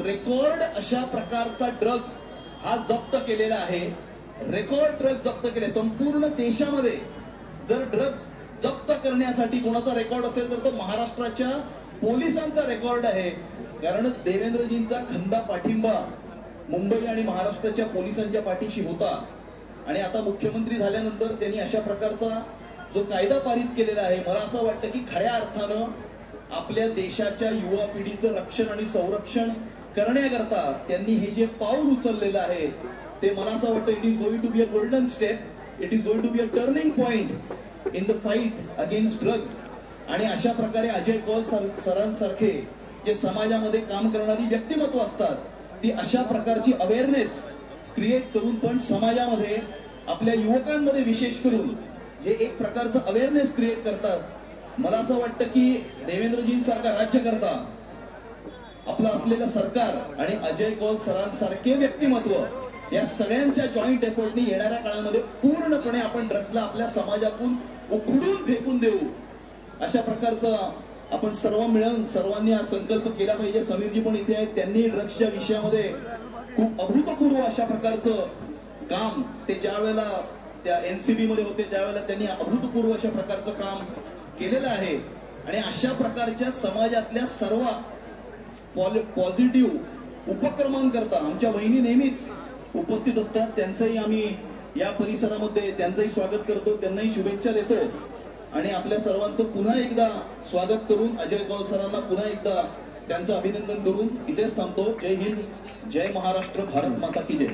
Record अशा प्रकारचा drugs हा जप्त केलेला आहे। रेकॉर्ड ड्रग्ज जप्त केले संपूर्ण देशामध्ये। जर ड्रग्ज जप्त करण्यासाठी कोणाचा रेकॉर्ड असेल तर तो महाराष्ट्राच्या पोलिसांचा रेकॉर्ड आहे। कारण देवेंद्रजींचा खंदा पाठिंबा मुंबई आणि महाराष्ट्राच्या पोलिसांच्या पाठीशी होता आणि आता मुख्यमंत्री झाल्यानंतर त्यांनी अशा प्रकारचा जो कायदा पारित केलेला आहे, मला असं वाटतं की खऱ्या अर्थानं आपल्या देशाच्या युवा पिढीचं रक्षण आणि संरक्षण करण्याकरता त्यांनी हे जे पाऊल उचललेलं आहे ते मला असं वाटतं it is going to be a golden step, it is going to be a turning point in the fight against drugs. आणि अशा प्रकारे अजय कौल सरांसारखे जे समाजामध्ये काम करणारी व्यक्तिमत्व असतात ती अशा प्रकारची अवेअरनेस क्रिएट करून पण समाजामध्ये आपल्या युवकांमध्ये विशेष करून जे एक प्रकारचं अवेअरनेस क्रिएट करतात। मला असं वाटतं की देवेंद्रजींसारखा राज्यकर्ता आपलं असलेलं सरकार आणि अजय कौल सरांसारखे व्यक्तिमत्व या सगळ्यांच्या जॉईंट एफर्टने येणाऱ्या काळामध्ये पूर्णपणे आपण ड्रग्जला आपल्या समाजातून उखडून फेकून देऊ अशा प्रकारचं आपण सर्व मिळून सर्वांनी हा संकल्प केला पाहिजे। समीरजी पण इथे आहेत, त्यांनी ड्रग्सच्या विषयामध्ये खूप अभूतपूर्व अशा प्रकारचं काम ते ज्या वेळेला त्या एनसीबी मध्ये होते त्यावेळेला त्यांनी अभूतपूर्व अशा प्रकारचं काम केलेलं आहे। आणि अशा प्रकारच्या समाजातल्या सर्व पॉझिटिव्ह उपक्रमांकरता आमच्या वहिनी नेहमीच उपस्थित असतात। त्यांचंही आम्ही या परिसरामध्ये त्यांचंही स्वागत करतो, त्यांनाही शुभेच्छा देतो आणि आपल्या सर्वांचं पुन्हा एकदा स्वागत करून अजय कौल सरांना पुन्हा एकदा त्यांचं अभिनंदन करून इथेच थांबतो। जय हिंद, जय महाराष्ट्र, भारत माता की जय।